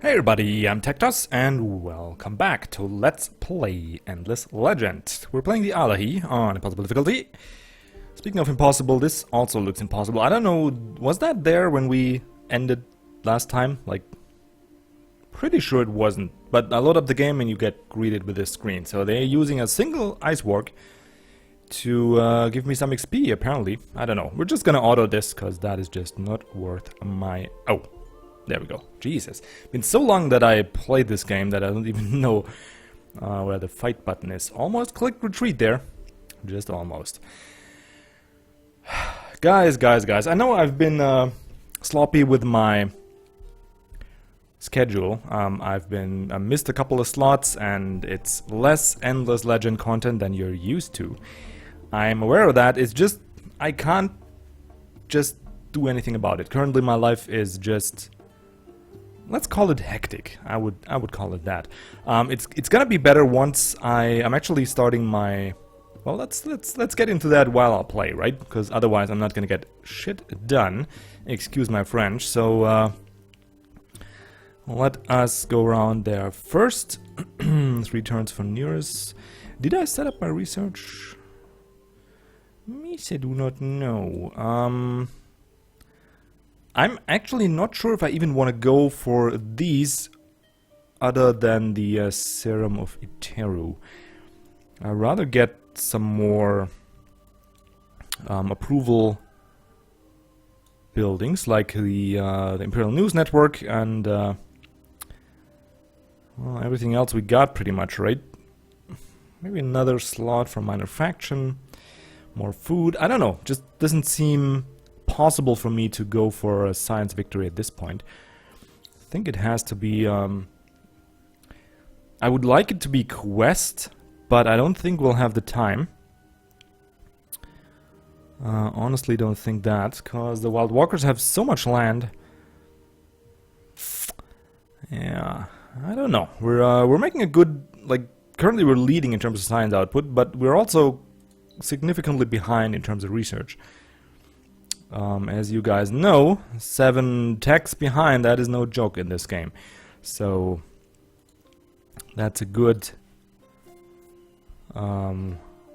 Hey everybody, I'm TecToss and welcome back to Let's Play Endless Legend. We're playing the Allayi on impossible difficulty. Speaking of impossible, this also looks impossible. I don't know, was that there when we ended last time? Like, pretty sure it wasn't. But I load up the game and you get greeted with this screen. So they're using a single ice work to give me some XP, apparently. I don't know. We're just gonna auto this, because that is just not worth my... Oh. There we go. Jesus. Been so long that I played this game that I don't even know where the fight button is. Almost clicked retreat there. Just almost. Guys. I know I've been sloppy with my schedule. I've missed a couple of slots and it's less Endless Legend content than you're used to. I'm aware of that. It's just I can't just do anything about it. Currently my life is just... let's call it hectic. I would call it that. It's gonna be better once I'm actually starting my... Well, let's get into that while I play, right? Because otherwise I'm not gonna get shit done. Excuse my French. So let us go around there first. 3 turns for nearest. Did I set up my research? Me, I do not know. I'm actually not sure if I even want to go for these other than the Serum of Iteru. I'd rather get some more approval buildings like the Imperial News Network and well, everything else we got pretty much, right? Maybe another slot for minor faction, more food. I don't know, just doesn't seem possible for me to go for a science victory at this point. I think it has to be I would like it to be quest, but I don't think we'll have the time. Honestly don't think that, because the Wild Walkers have so much land. Yeah, I don't know. We're making a good, like, currently we're leading in terms of science output, but we're also significantly behind in terms of research. As you guys know, 7 techs behind, that is no joke in this game. So that's a good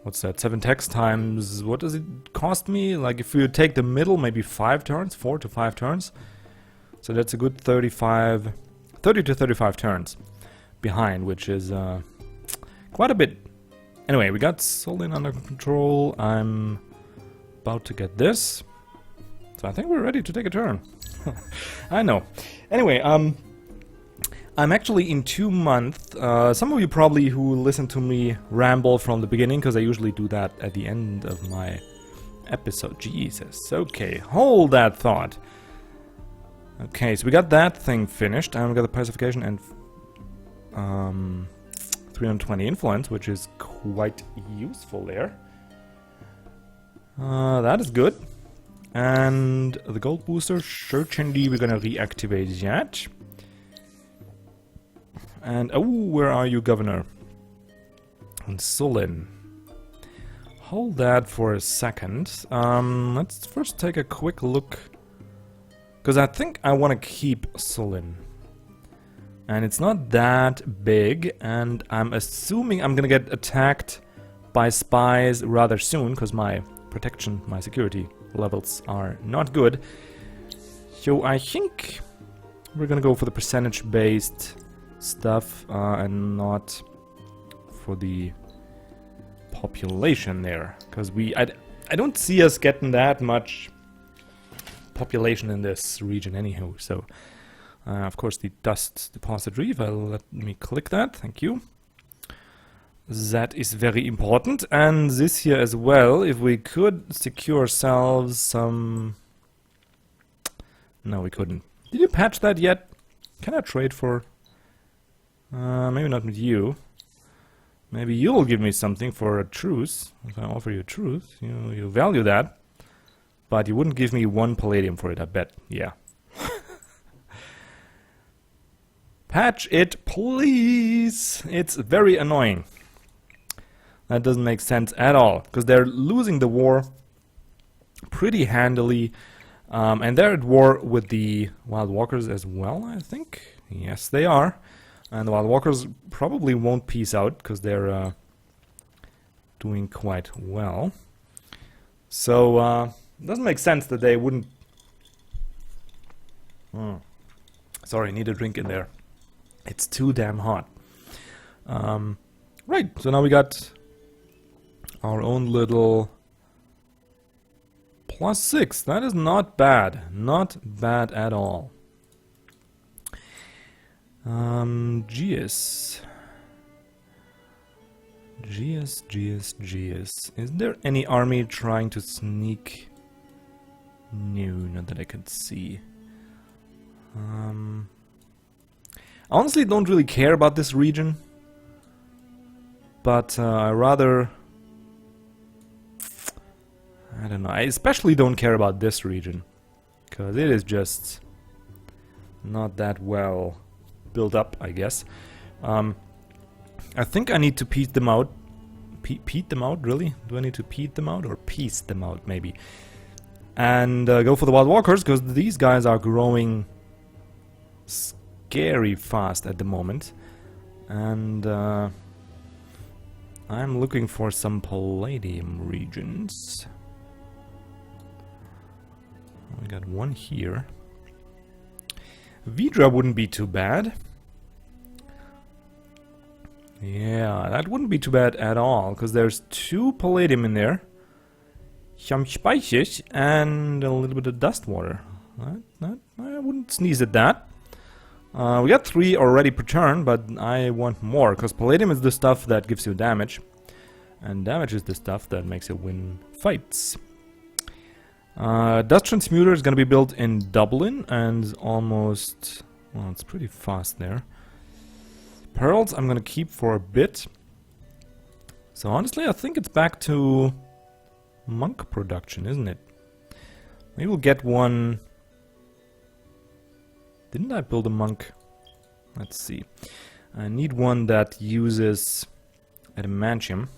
what's that, 7 techs times, what does it cost me? Like if you take the middle, maybe 5 turns, 4 to 5 turns. So that's a good 30 to 35 turns behind, which is quite a bit. Anyway, we got Solin under control. I'm about to get this. So I think we're ready to take a turn. I know. Anyway, I'm actually in 2 months. Some of you probably who listen to me ramble from the beginning, because I usually do that at the end of my episode. Jesus. Okay, hold that thought. Okay, so we got that thing finished, and we got the pacification and 320 influence, which is quite useful there. That is good. And the gold booster, certainly we're gonna reactivate that. And oh, where are you, Governor? And Solin. Hold that for a second. Let's first take a quick look, because I think I want to keep Solin. And it's not that big, and I'm assuming I'm gonna get attacked by spies rather soon, because my protection, my security levels are not good. So I think we're gonna go for the percentage based stuff and not for the population there, because I don't see us getting that much population in this region anyhow. So of course the dust depository, let me click that, thank you. That is very important, and this here as well, if we could secure ourselves some... No, we couldn't. Did you patch that yet? Can I trade for... maybe not with you. Maybe you'll give me something for a truce. If I offer you a truce, you value that. But you wouldn't give me 1 palladium for it, I bet. Yeah. Patch it, please! It's very annoying. That doesn't make sense at all, because they're losing the war pretty handily. And they're at war with the Wild Walkers as well, I think. Yes, they are. And the Wild Walkers probably won't peace out, because they're doing quite well. So, it doesn't make sense that they wouldn't... Sorry, need a drink in there. It's too damn hot. Right, so now we got our own little +6. That is not bad. Not bad at all. GS. Is there any army trying to sneak? No, not that I can see. I honestly don't really care about this region, but I rather... I don't know, I especially don't care about this region, because it is just not that well built up, I guess. I think I need to peat them out. Peat them out, really? Do I need to peat them out or piece them out, maybe? And go for the Wild Walkers, because these guys are growing scary fast at the moment. And I'm looking for some Palladium regions. We got one here. Vidra wouldn't be too bad. Yeah, that wouldn't be too bad at all, because there's 2 Palladium in there. Some spices and a little bit of dust water. I wouldn't sneeze at that. We got 3 already per turn, but I want more, because Palladium is the stuff that gives you damage. And damage is the stuff that makes you win fights. Dust Transmuter is going to be built in Dublin, and almost... well, it's pretty fast there. Pearls I'm going to keep for a bit. So honestly, I think it's back to monk production, isn't it? Maybe we'll get one... Didn't I build a monk? Let's see. I need one that uses adamantium.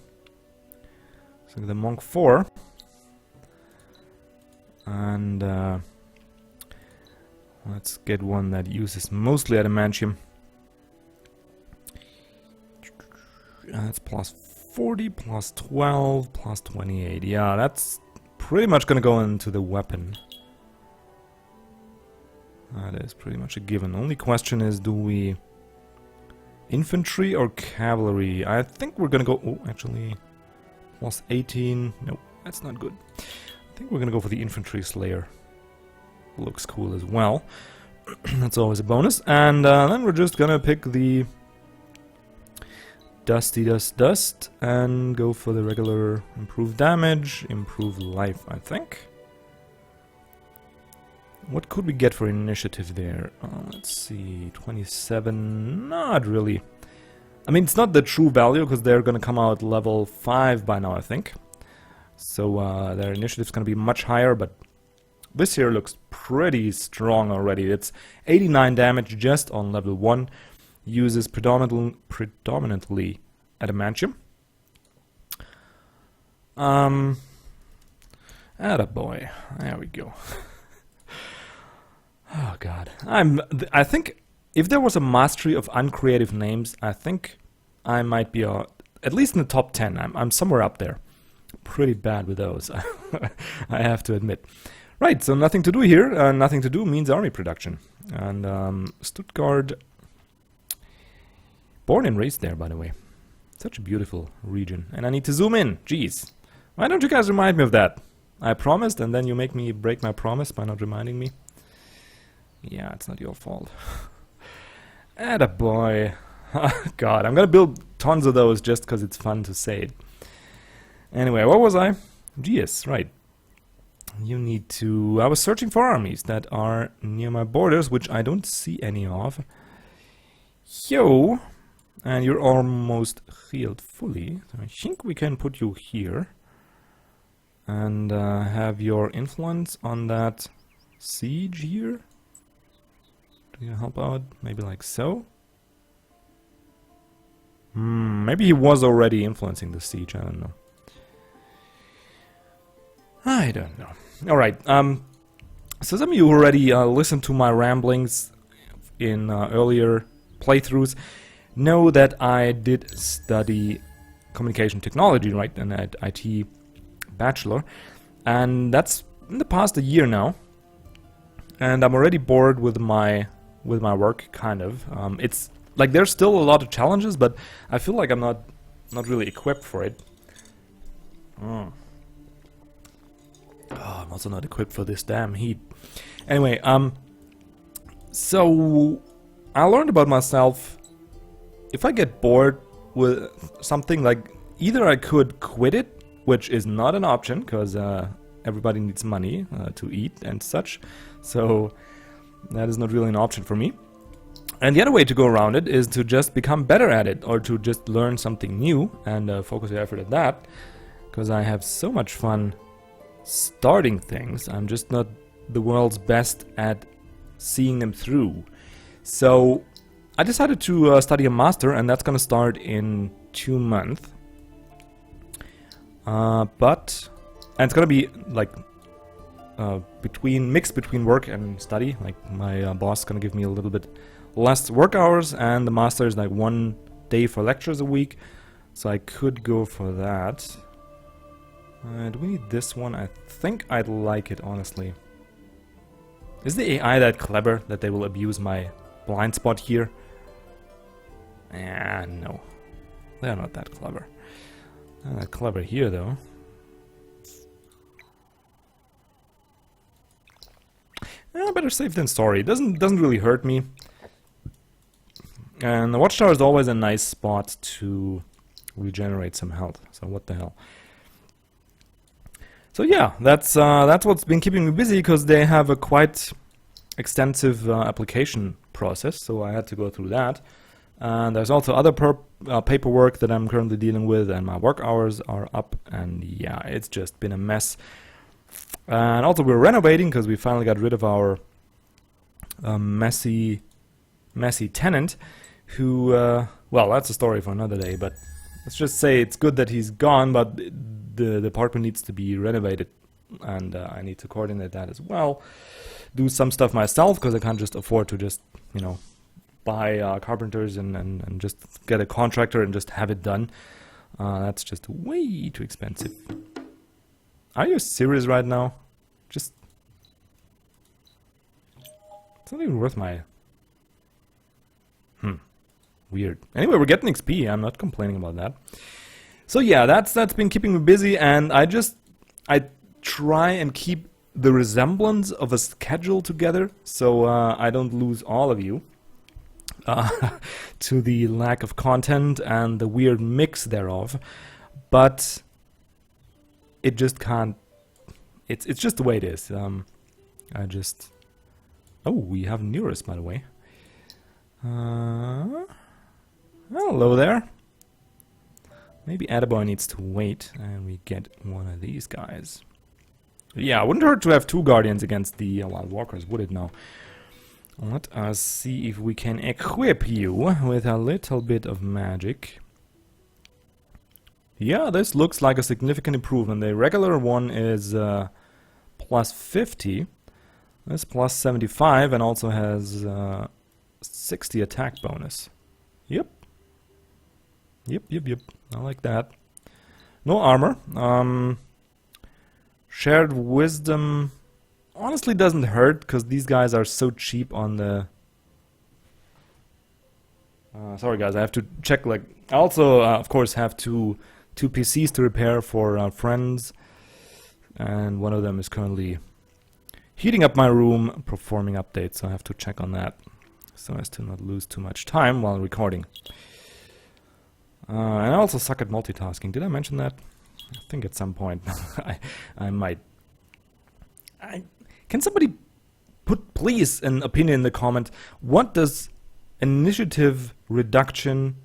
So the monk 4. And let's get one that uses mostly adamantium. That's +40, +12, +28. Yeah, that's pretty much gonna go into the weapon. That is pretty much a given. Only question is, do we infantry or cavalry? I think we're gonna go... oh, actually, +18. Nope, that's not good. I think we're gonna go for the infantry slayer. Looks cool as well. That's always a bonus. And then we're just gonna pick the dust and go for the regular improved damage, improved life, I think. What could we get for initiative there? Let's see, 27, not really. I mean, it's not the true value, because they're gonna come out level 5 by now, I think. So their initiative's gonna be much higher, but this here looks pretty strong already. It's 89 damage just on level 1. Uses predominantly adamantium. Attaboy. There we go. Oh god. I think if there was a mastery of uncreative names, I think I might be at least in the top 10. I'm somewhere up there. Pretty bad with those, I have to admit. Right, so nothing to do here. Nothing to do means army production. And Stuttgart... Born and raised there, by the way. Such a beautiful region. And I need to zoom in. Jeez. Why don't you guys remind me of that? I promised, and then you make me break my promise by not reminding me. Yeah, it's not your fault. Attaboy. God, I'm gonna build tons of those just because it's fun to say it. Anyway, what was I? GS, right. You need to... I was searching for armies that are near my borders, which I don't see any of. Yo! And you're almost healed fully. So I think we can put you here. And have your influence on that siege here. Do you help out? Maybe like so? Maybe he was already influencing the siege, I don't know. I don't know. Alright, So some of you already listened to my ramblings in earlier playthroughs know that I did study communication technology, right, an IT bachelor, and that's in the past a year now, and I'm already bored with my work, kind of. It's like there's still a lot of challenges, but I feel like I'm not really equipped for it. Oh, I'm also not equipped for this damn heat. Anyway, so I learned about myself. If I get bored with something, like either I could quit it, which is not an option because everybody needs money to eat and such, so that is not really an option for me. And the other way to go around it is to just become better at it, or to just learn something new and focus your effort at that, because I have so much fun starting things. I'm just not the world's best at seeing them through. So I decided to study a master, and that's gonna start in 2 months. And it's gonna be like mixed between work and study. Like my boss is gonna give me a little bit less work hours, and the master is like 1 day for lectures a week. So I could go for that. Do we need this one? I think I'd like it, honestly. Is the AI that clever that they will abuse my blind spot here? No. They're not that clever. Not that clever here, though. Better safe than sorry. It doesn't really hurt me. And the watchtower is always a nice spot to regenerate some health. So what the hell? So yeah, that's what's been keeping me busy, because they have a quite extensive application process. So I had to go through that. And there's also other paperwork that I'm currently dealing with, and my work hours are up, and yeah, it's just been a mess. And also we're renovating, because we finally got rid of our messy tenant, who, well, that's a story for another day, but let's just say it's good that he's gone, but the apartment needs to be renovated, and I need to coordinate that as well. Do some stuff myself, because I can't just afford to just, you know, buy carpenters and just get a contractor and just have it done. That's just way too expensive. Are you serious right now? Just... it's not even worth my... Weird. Anyway, we're getting XP. I'm not complaining about that. So yeah, that's been keeping me busy, and I try and keep the resemblance of a schedule together, so I don't lose all of you to the lack of content and the weird mix thereof. But it just can't. It's just the way it is. Oh, we have Neurus, by the way. Hello there. Maybe Attaboy needs to wait and we get one of these guys. Yeah, it wouldn't hurt to have 2 guardians against the wild walkers, would it now? Let us see if we can equip you with a little bit of magic. Yeah, this looks like a significant improvement. The regular one is plus 50. This plus 75 and also has 60 attack bonus. Yep. Yep. I like that. No armor. Shared wisdom honestly doesn't hurt, because these guys are so cheap on the... sorry guys, I have to check, like... I also, of course, have two PCs to repair for friends. And one of them is currently heating up my room, performing updates, so I have to check on that, so as to not lose too much time while recording. And I also suck at multitasking. Did I mention that? I think at some point I might. Can somebody put, please, an opinion in the comment? What does initiative reduction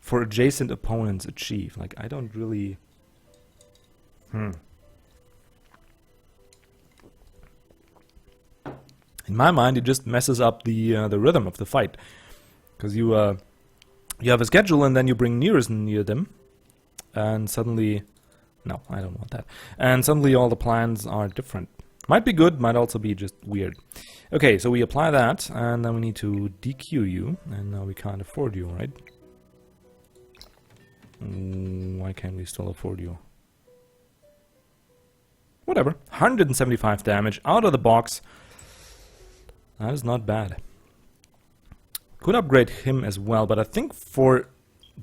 for adjacent opponents achieve? Like, I don't really... In my mind, it just messes up the rhythm of the fight, because you have a schedule and then you bring nearest near them, and suddenly, no, I don't want that. And suddenly all the plans are different. Might be good, might also be just weird. Okay, so we apply that, and then we need to DQ you, and now we can't afford you, right? Why can't we still afford you? Whatever. 175 damage out of the box. That is not bad. Could upgrade him as well, but I think for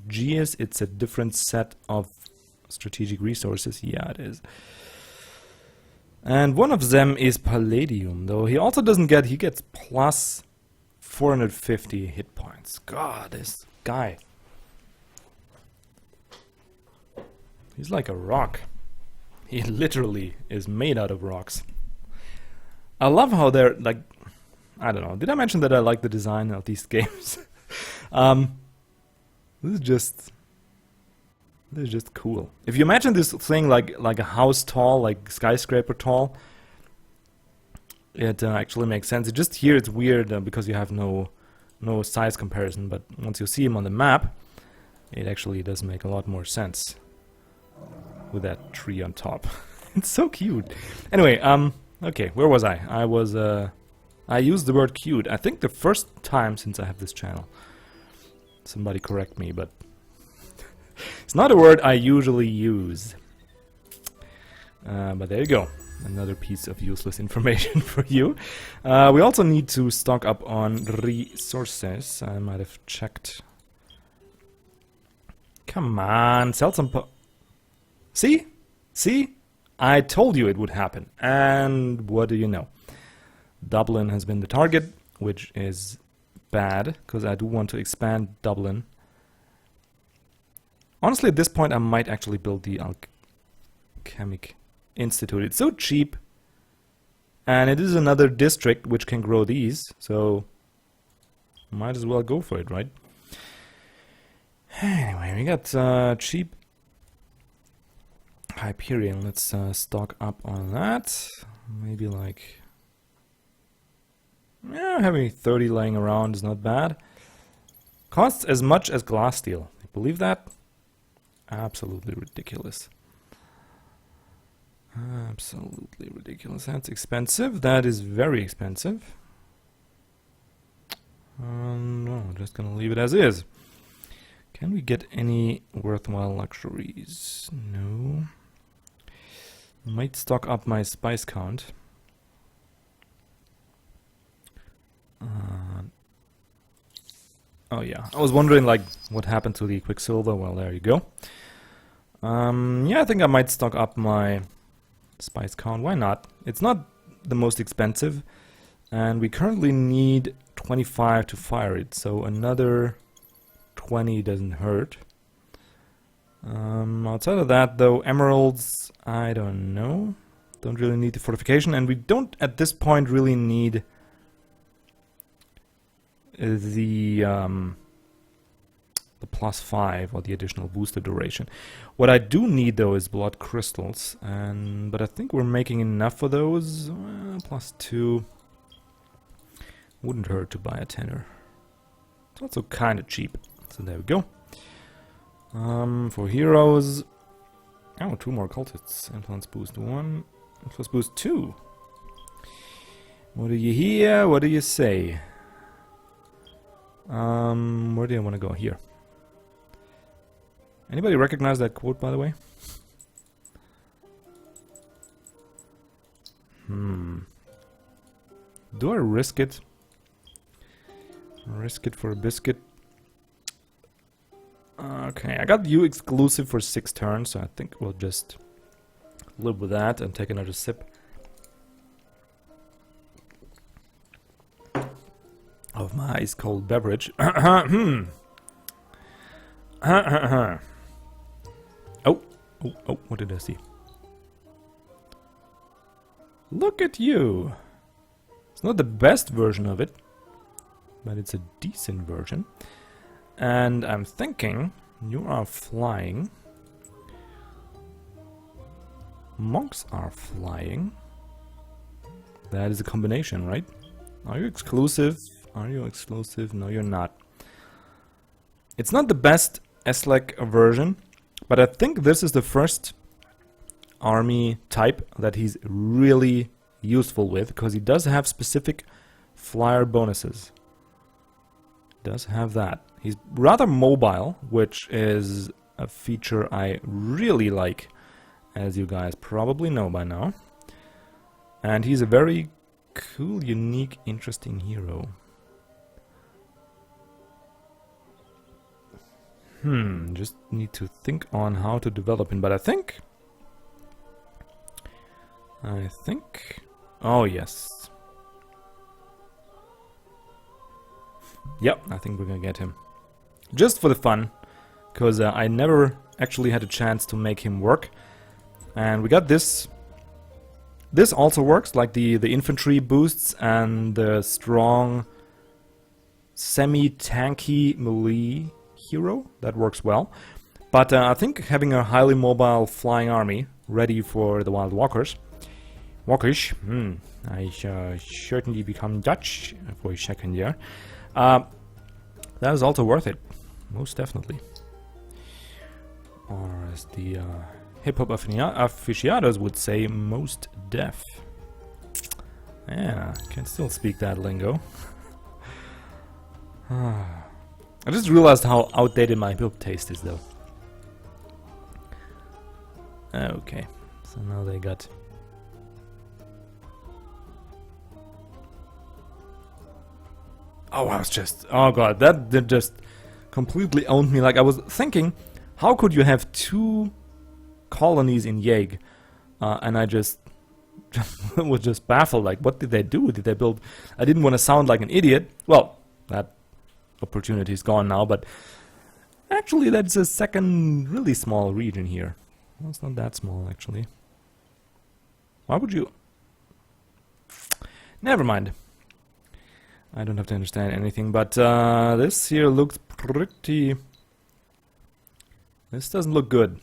Geas it's a different set of strategic resources. Yeah, it is. And one of them is Palladium, though he also doesn't get, he gets plus 450 hit points. God, this guy. He's like a rock. He literally is made out of rocks. I love how they're like, I don't know. Did I mention that I like the design of these games? This is just cool. If you imagine this thing like a house tall, like skyscraper tall, it actually makes sense. It just here it's weird because you have no size comparison. But once you see him on the map, it actually does make a lot more sense with that tree on top. It's so cute. Anyway, okay, where was I? I used the word cute. I think the first time since I have this channel. Somebody correct me, but it's not a word I usually use. But there you go. Another piece of useless information for you. We also need to stock up on resources. I might have checked. Come on, sell some See? See? I told you it would happen. And what do you know? Dublin has been the target, which is bad, because I do want to expand Dublin. Honestly, at this point, I might actually build the Alchemic Institute. It's so cheap, and it is another district which can grow these, so might as well go for it, right? Anyway, we got cheap Hyperion. Let's stock up on that. Maybe like, yeah, having 30 laying around is not bad. Costs as much as glass steel. You believe that? Absolutely ridiculous. Absolutely ridiculous. That's expensive. That is very expensive. No, just gonna leave it as is. Can we get any worthwhile luxuries? No. Might stock up my spice count. Oh yeah, I was wondering like what happened to the Quicksilver. Well, there you go. Yeah, I think I might stock up my spice count. Why not? It's not the most expensive, and we currently need 25 to fire it, so another 20 doesn't hurt. Outside of that, though, emeralds, I don't know. Don't really need the fortification, and we don't at this point really need the +5 or the additional booster duration. What I do need though is blood crystals, but I think we're making enough for those. +2 wouldn't hurt to buy a tenner. It's also kind of cheap, so there we go. For heroes, oh, 2 more cultists. Influence boost 1, influence boost 2. What do you hear? What do you say? Where do I want to go? Here. Anybody recognize that quote, by the way? Do I risk it? Risk it for a biscuit? Okay, I got you exclusive for 6 turns, so I think we'll just live with that and take another sip of my ice cold beverage. Oh, what did I see? Look at you! It's not the best version of it, but it's a decent version. And I'm thinking you are flying. Monks are flying. That is a combination, right? Are you exclusive? Are you exclusive? No, you're not. It's not the best S-Leg version, but I think this is the first army type that he's really useful with, because he does have specific flyer bonuses. Does have that. He's rather mobile, which is a feature I really like, as you guys probably know by now. And he's a very cool, unique, interesting hero. Just need to think on how to develop him, but I think... Oh, yes. Yep, I think we're gonna get him. Just for the fun, because I never actually had a chance to make him work. And we got this. This also works, like the infantry boosts and the strong semi-tanky melee hero. That works well. But I think having a highly mobile flying army ready for the Wild Walkers... I certainly become Dutch for a second there. That is also worth it, most definitely. Or as the hip-hop aficionados would say, most deaf. Yeah, can still speak that lingo. I just realized how outdated my hip-hop taste is, though. Okay, so now they got... Oh, I was just... Oh god, that just completely owned me. Like, I was thinking, how could you have 2 colonies in Yeg? And I just was just baffled. Like, what did they do? Did they build... I didn't want to sound like an idiot. Well, that opportunity is gone now, but... Actually, that's a second really small region here. Well, it's not that small, actually. Why would you... Never mind. I don't have to understand anything, but this here looks pretty... This doesn't look good.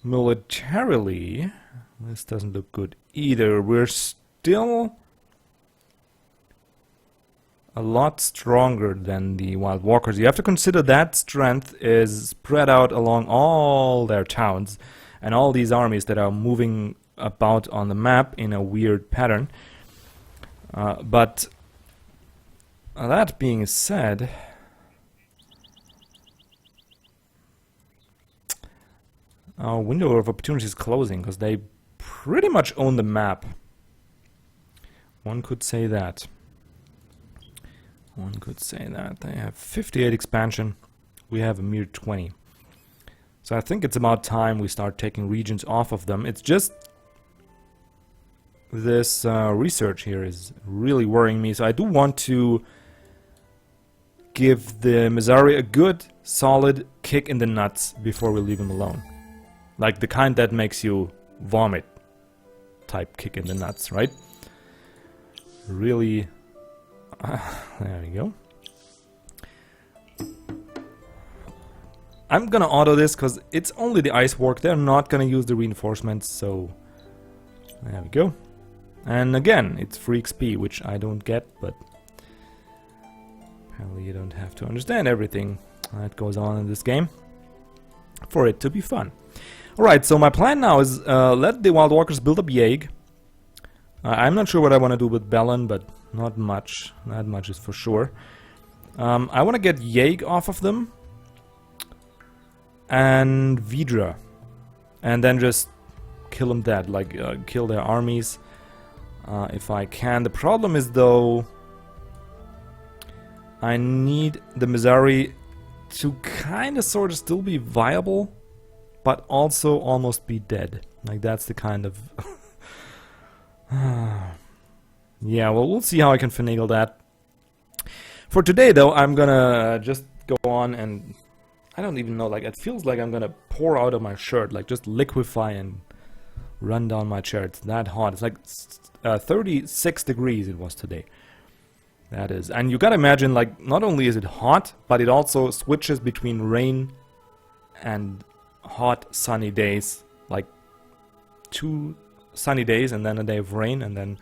Militarily, this doesn't look good either. We're still a lot stronger than the Wild Walkers. You have to consider that strength is spread out along all their towns and all these armies that are moving about on the map in a weird pattern. But that being said, our window of opportunity is closing because they pretty much own the map. One could say that. One could say that. They have 58 expansion. We have a mere 20. So I think it's about time we start taking regions off of them. It's just this research here is really worrying me. So I do want to give the Missouri a good, solid kick in the nuts before we leave him alone. Like the kind that makes you vomit type kick in the nuts, right? Really... there we go. I'm gonna auto this because it's only the ice work. They're not gonna use the reinforcements, so... There we go. And again, it's free XP, which I don't get, but... Apparently you don't have to understand everything that goes on in this game for it to be fun. Alright, so my plan now is let the Wild Walkers build up Yeg. I'm not sure what I want to do with Bellin, but not much. Not much is for sure. I want to get Yeg off of them. And Vidra. And then just kill them dead. Like, kill their armies. If I can. The problem is, though... I need the Missouri to kind of sort of still be viable, but also almost be dead. Like, that's the kind of... Yeah, well, we'll see how I can finagle that. For today, though, I'm gonna just go on and... I don't even know, like, it feels like I'm gonna pour out of my shirt, like, just liquefy and run down my chair. It's that hot. It's like 36 degrees it was today. That is. And you gotta imagine, like, not only is it hot, but it also switches between rain and hot, sunny days. Like, 2 sunny days and then a day of rain, and then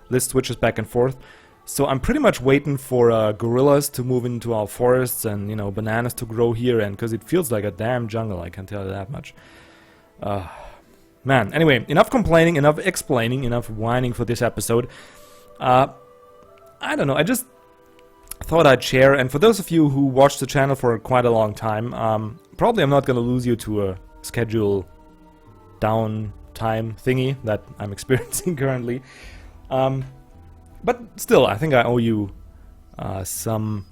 this switches back and forth. So I'm pretty much waiting for gorillas to move into our forests and, you know, bananas to grow here, and because it feels like a damn jungle, I can tell you that much. man. Anyway, enough complaining, enough explaining, enough whining for this episode. I don't know, I just thought I'd share, and for those of you who watched the channel for quite a long time, probably I'm not gonna lose you to a schedule downtime thingy that I'm experiencing currently. But still, I think I owe you some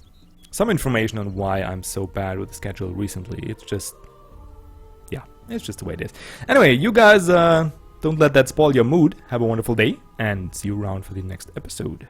information on why I'm so bad with the schedule recently. It's just, yeah, it's just the way it is. Anyway, you guys don't let that spoil your mood. Have a wonderful day, and see you around for the next episode.